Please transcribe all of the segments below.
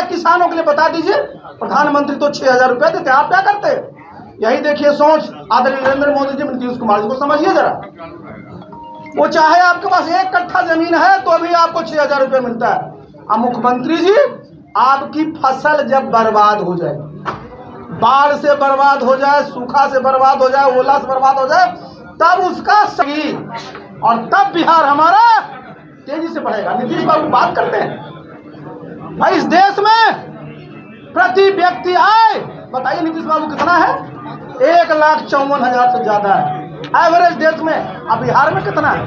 किसानों के लिए बता दीजिए। प्रधानमंत्री तो 6,000 रुपया देते, आप क्या करते? यही देखिए सोच आदरणीय नरेंद्र मोदी जी, नीतीश कुमार जी को समझिए जरा। वो चाहे आपके पास 1 कट्ठा जमीन है तो भी आपको 6,000 रुपया मिलता है। अब मुख्यमंत्री जी, आपकी फसल जब बर्बाद हो जाए, बाढ़ से बर्बाद हो जाए, सूखा से बर्बाद हो जाए, ओला से बर्बाद हो जाए, तब उसका सही और तब बिहार हमारा तेजी से बढ़ेगा। नीतीश बाबू बात करते हैं भाई इस देश में प्रति व्यक्ति आय बताइए नीतीश बाबू कितना है? 1,54,000 से ज्यादा है एवरेज देश में। अब बिहार में कितना है?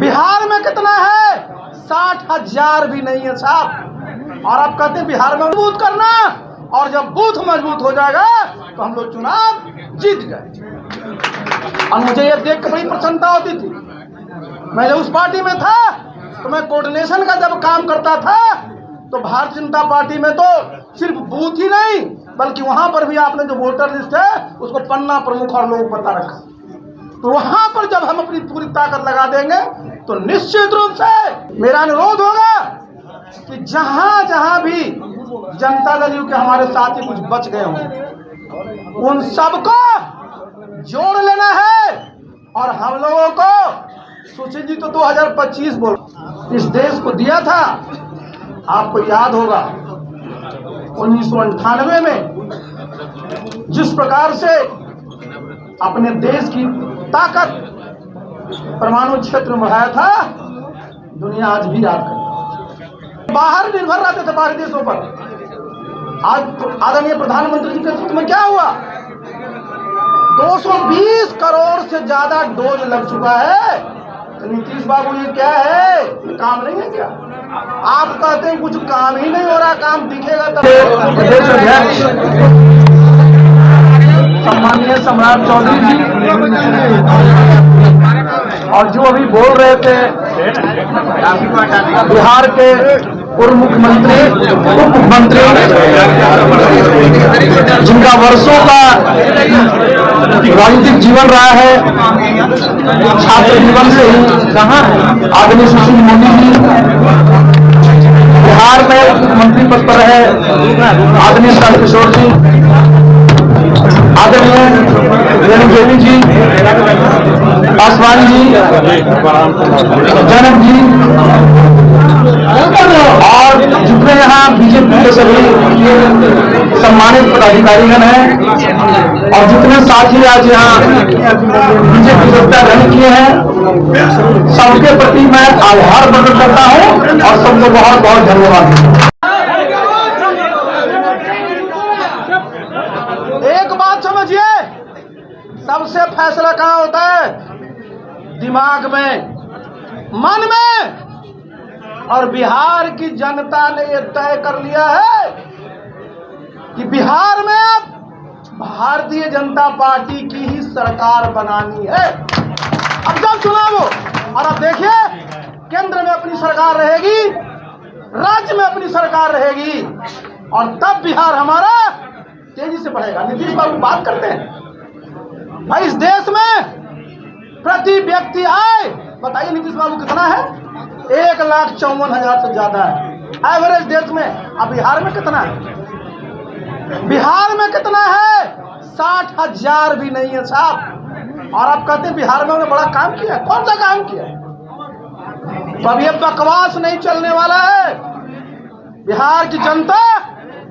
बिहार में कितना है? 60,000 भी नहीं है साहब। और आप कहते हैं बिहार में मजबूत करना, और जब बूथ मजबूत हो जाएगा तो हम लोग चुनाव जीत गए। और मुझे ये देख के बड़ी प्रसन्नता होती थी। मैं जब उस पार्टी में था तो मैं कोऑर्डिनेशन का जब काम करता था तो भारतीय जनता पार्टी में तो सिर्फ बूथ ही नहीं बल्कि वहां पर भी आपने जो वोटर लिस्ट है उसको पन्ना प्रमुख और लोग बता रखा। तो वहां पर जब हम अपनी पूरी ताकत लगा देंगे तो निश्चित रूप से मेरा अनुरोध होगा कि जहां जहां भी जनता दल यू के हमारे साथी कुछ बच गए हों उन सबको जोड़ लेना है। और हम लोगों को सुशील जी तो 2025 बोल इस देश को दिया था। आपको याद होगा 1998 में जिस प्रकार से अपने देश की ताकत परमाणु क्षेत्र में बढ़ाया था, दुनिया आज भी याद करती। बाहर निर्भर रहते थे बाहरी देशों पर। आज आदरणीय प्रधानमंत्री जी के नेतृत्व में क्या हुआ? 220 करोड़ से ज्यादा डोज लग चुका है। तो नीतीश बाबू ये क्या है? ये काम नहीं है क्या? आप कहते हैं कुछ काम ही नहीं हो रहा, काम दिखेगा तब। प्रदेश अध्यक्ष सम्माननीय सम्राट चौधरी जी और जो अभी बोल रहे थे बिहार के पूर्व मुख्यमंत्री उप मुख्यमंत्री जिनका वर्षों का राजनीतिक जीवन रहा है, छात्र जीवन से ही कहाँ आदरणीय सुशील मोदी जी बिहार में मुख्यमंत्री पद पर रहे, आदरणीय तारकिशोर जी, आदरणीय रेणु देवी जी, पासवान जी, जनक जी और जितने यहाँ बीजेपी के सभी सम्मानित पदाधिकारीगण हैं और जितने साथी आज यहाँ बीजेपी सत्ता ग्रहण किए हैं, सबके प्रति मैं आभार प्रकट करता हूँ और सबको बहुत बहुत धन्यवाद। एक बात समझिए, सबसे फैसला कहाँ होता है? दिमाग में, मन में। और बिहार की जनता ने यह तय कर लिया है कि बिहार में अब भारतीय जनता पार्टी की ही सरकार बनानी है। अब जब चुनाव हो और अब देखिए केंद्र में अपनी सरकार रहेगी, राज्य में अपनी सरकार रहेगी और तब बिहार हमारा तेजी से बढ़ेगा। नीतीश बाबू बात करते हैं भाई इस देश में प्रति व्यक्ति आय बताइए नीतीश बाबू कितना है? 1,54,000 से ज्यादा है एवरेज देश में। अब बिहार में कितना है? बिहार में कितना है? 60,000 भी नहीं है साहब। और आप कहते हैं बिहार में उन्होंने बड़ा काम किया। कौन सा काम किया? तो अब ये बकवास नहीं चलने वाला है। बिहार की जनता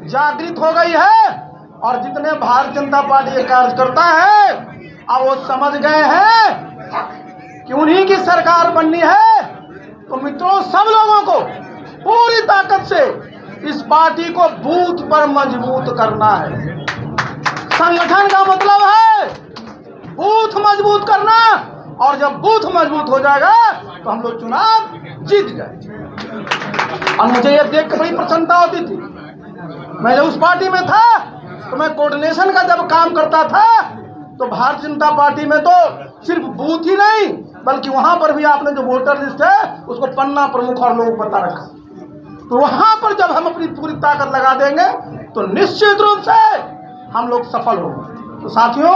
जागृत हो गई है और जितने भारतीय जनता पार्टी के कार्यकर्ता है अब वो समझ गए हैं कि उन्हीं की सरकार बननी है। तो मित्रों, सब लोगों को पूरी ताकत से इस पार्टी को बूथ पर मजबूत करना है। संगठन का मतलब है बूथ मजबूत करना, और जब बूथ मजबूत हो जाएगा तो हम लोग चुनाव जीत गए। और मुझे ये देख के बड़ी प्रसन्नता होती थी। मैं जब उस पार्टी में था तो मैं कोऑर्डिनेशन का जब काम करता था तो भारतीय जनता पार्टी में तो सिर्फ बूथ ही नहीं बल्कि वहां पर भी आपने जो वोटर लिस्ट है उसको पन्ना प्रमुख और लोग बता रखा। तो वहां पर जब हम अपनी पूरी ताकत लगा देंगे तो निश्चित रूप से हम लोग सफल होंगे। तो साथियों,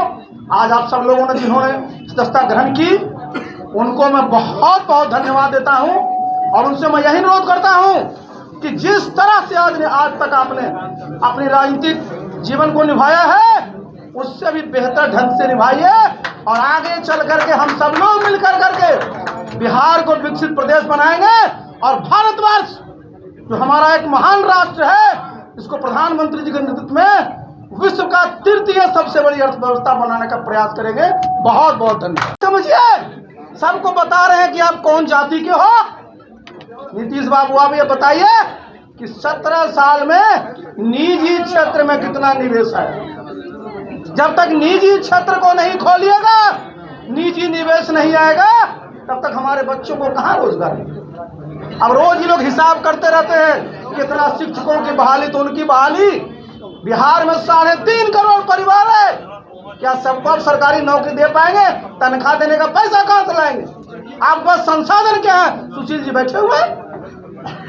आज आप सब लोगों ने जिन्होंने सदस्यता ग्रहण की उनको मैं बहुत बहुत धन्यवाद देता हूं और उनसे मैं यही अनुरोध करता हूं कि जिस तरह से आज तक आपने अपनी राजनीतिक जीवन को निभाया है, उससे भी बेहतर ढंग से निभाइए और आगे चल करके हम सब लोग मिलकर करके बिहार को विकसित प्रदेश बनाएंगे और भारतवर्ष जो हमारा एक महान राष्ट्र है, इसको प्रधानमंत्री जी के नेतृत्व में विश्व का तृतीय सबसे बड़ी अर्थव्यवस्था बनाने का प्रयास करेंगे। बहुत बहुत धन्यवाद। समझिए, सबको बता रहे हैं कि आप कौन जाति के हो। नीतीश बाबू आप ये बताइए कि 17 साल में निजी क्षेत्र में कितना निवेश है। जब तक निजी क्षेत्र को नहीं खोलिएगा, निजी निवेश नहीं आएगा, तब तक हमारे बच्चों को कहाँ रोजगार है। अब रोज ये लोग हिसाब करते रहते हैं कितना शिक्षकों की बहाली, तो उनकी बहाली बिहार में 3.5 करोड़ परिवार है। क्या सबको आप सरकारी नौकरी दे पाएंगे? तनख्वाह देने का पैसा कहां से लाएंगे? आप बस संसाधन क्या है? सुशील जी बैठे हुए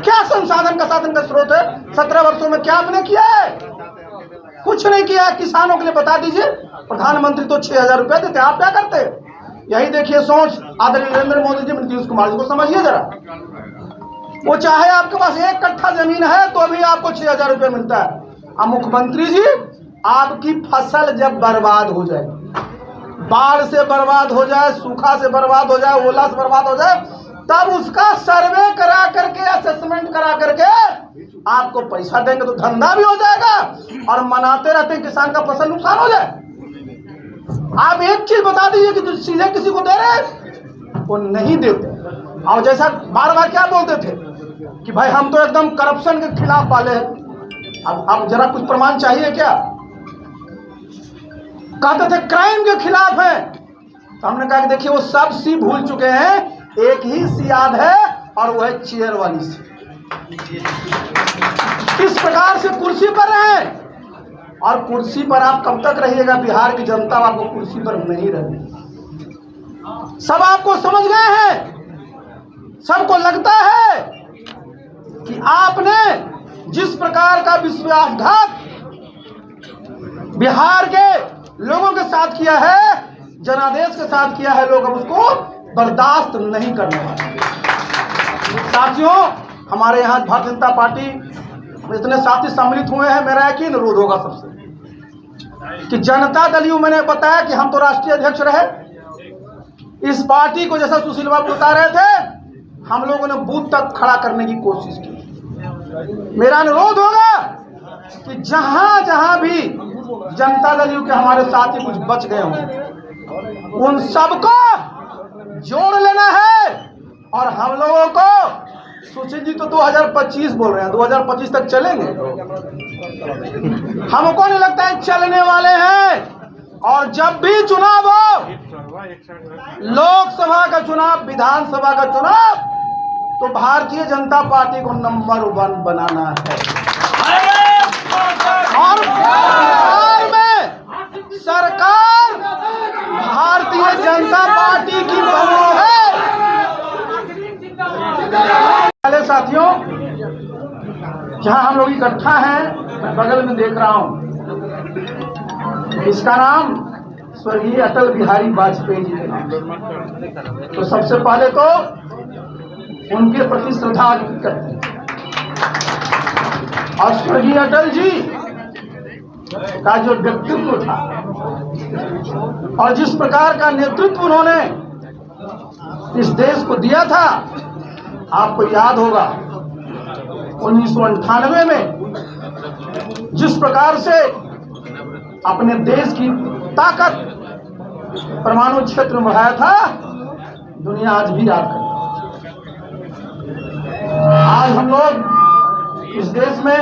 क्या संसाधन का साधन का स्रोत है? 17 वर्षों में क्या आपने किया है? कुछ नहीं किया। किसानों के लिए बता दीजिए, प्रधानमंत्री तो 6,000 रुपए देते, आप क्या करते? यही देखिए सोच आदरणीय नरेंद्र मोदी जी, नीतीश कुमार जी को समझिए जरा। वो चाहे आपके पास 1 कट्ठा जमीन है तो भी आपको 6,000 रुपये मिलता है। अब मुख्यमंत्री जी, आपकी फसल जब बर्बाद हो जाए, बाढ़ से बर्बाद हो जाए, सूखा से बर्बाद हो जाए, ओला से बर्बाद हो जाए, तब उसका सर्वे करा करके, असेसमेंट करा करके आपको पैसा देंगे तो धंधा भी हो जाएगा और मनाते रहते हैं किसान का फसल नुकसान हो जाए। आप एक चीज बता दीजिए कि जो सीधे किसी को दे रहे वो नहीं देते। और जैसा बार बार क्या बोलते थे कि भाई हम तो एकदम करप्शन के खिलाफ वाले हैं। अब जरा कुछ प्रमाण चाहिए क्या? कहते थे क्राइम के खिलाफ है, तो हमने कहा कि देखिए वो सब सी भूल चुके हैं, एक ही सी याद है और वो है चेयर वाली सी। किस प्रकार से कुर्सी पर रहे, और कुर्सी पर आप कब तक रहिएगा? बिहार की जनता आपको कुर्सी पर नहीं रहने। सब आपको समझ गए हैं। सबको लगता है कि आपने जिस प्रकार का विश्वासघात बिहार के लोगों के साथ किया है, जनादेश के साथ किया है, लोग अब उसको बर्दाश्त नहीं करने वाले। साथियों, हमारे यहाँ भारतीय जनता पार्टी इतने साथी सम्मिलित हुए हैं, मेरा यकीन अनुरोध होगा सबसे कि जनता दल यू, मैंने बताया कि हम तो राष्ट्रीय अध्यक्ष रहे, इस पार्टी को जैसा सुशील बाबू बता रहे थे, हम लोगों ने बूथ तक खड़ा करने की कोशिश की। मेरा अनुरोध होगा कि जहां जहां भी जनता दल यू के हमारे साथी कुछ बच गए हों, उन सबको जोड़ लेना है। और हम लोगों को, सुशील जी तो 2025 बोल रहे हैं, 2025 तक चलेंगे? हमको नहीं लगता है चलने वाले हैं। और जब भी चुनाव हो, लोकसभा का चुनाव, विधानसभा का चुनाव, तो भारतीय जनता पार्टी को नंबर 1 बनाना है। और बिहार में सरकार भारतीय जनता पार्टी की बनी है। पहले साथियों, जहां हम लोग इकट्ठा हैं, मैं बगल में देख रहा हूं, इसका नाम स्वर्गीय अटल बिहारी वाजपेयी जी के नाम। तो सबसे पहले तो उनके प्रति श्रद्धा अर्पित करते हैं। और स्वर्गीय अटल जी का जो व्यक्तित्व था और जिस प्रकार का नेतृत्व उन्होंने इस देश को दिया था, आपको याद होगा 1998 में जिस प्रकार से अपने देश की ताकत परमाणु क्षेत्र में बढ़ाया था, दुनिया आज भी याद करती है। आज हम लोग इस देश में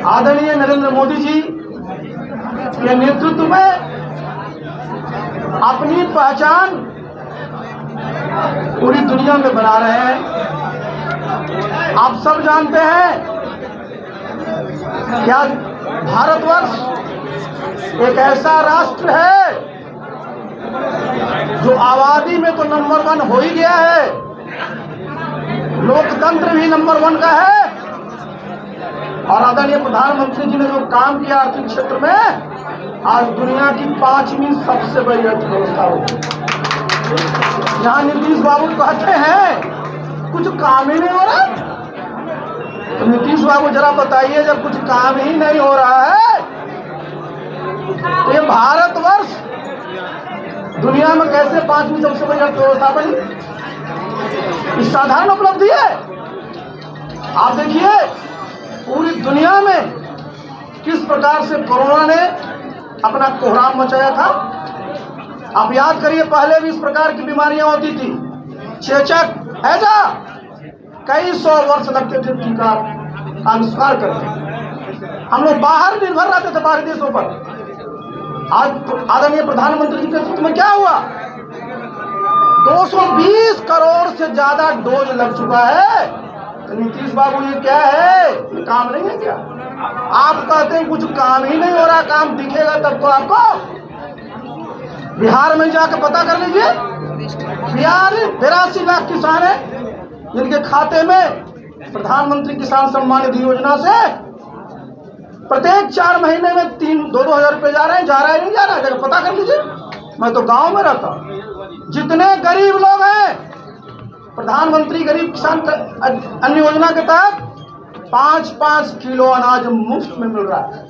आदरणीय नरेंद्र मोदी जी के नेतृत्व में अपनी पहचान पूरी दुनिया में बना रहे हैं। आप सब जानते हैं क्या भारतवर्ष एक ऐसा राष्ट्र है जो आबादी में तो नंबर 1 हो ही गया है, लोकतंत्र भी नंबर 1 का है। और आदरणीय प्रधानमंत्री जी ने जो काम किया आर्थिक क्षेत्र में, आज दुनिया की 5वीं सबसे बड़ी अर्थव्यवस्था होगी। जहां नीतीश बाबू कहते हैं कुछ काम ही नहीं हो रहा, तो नीतीश बाबू जरा बताइए, जब कुछ काम ही नहीं हो रहा है तो ये भारतवर्ष दुनिया में कैसे 5वीं सबसे बड़ी अर्थव्यवस्था बनी? इस साधारण उपलब्धि है। आप देखिए पूरी दुनिया में किस प्रकार से कोरोना ने अपना कोहराम मचाया था। आप याद करिए, पहले भी इस प्रकार की बीमारियां होती थी, चेचक, हैजा, कई 100 वर्ष लगते थे टीका आविष्कार करते। हम लोग बाहर निर्भर रहते थे, बाहरी देशों पर। आज आदरणीय प्रधानमंत्री जी के नेतृत्व में क्या हुआ? 220 करोड़ से ज्यादा डोज लग चुका है। तो नीतीश बाबू ये क्या है? ये काम नहीं है क्या? आप कहते हैं कुछ काम ही नहीं हो रहा, काम दिखेगा तब तो आपको। बिहार में जाकर पता कर लीजिए, बिहार 82 लाख किसान है जिनके खाते में प्रधानमंत्री किसान सम्मान निधि योजना से प्रत्येक 4 महीने में 2-2 हजार रुपये जा रहे हैं। जा रहा है नहीं जा रहा है, जाकर पता कर लीजिए। मैं तो गांव में रहता हूं। जितने गरीब लोग हैं, प्रधानमंत्री गरीब किसान अन्य योजना के तहत 5-5 किलो अनाज मुफ्त में मिल रहा है।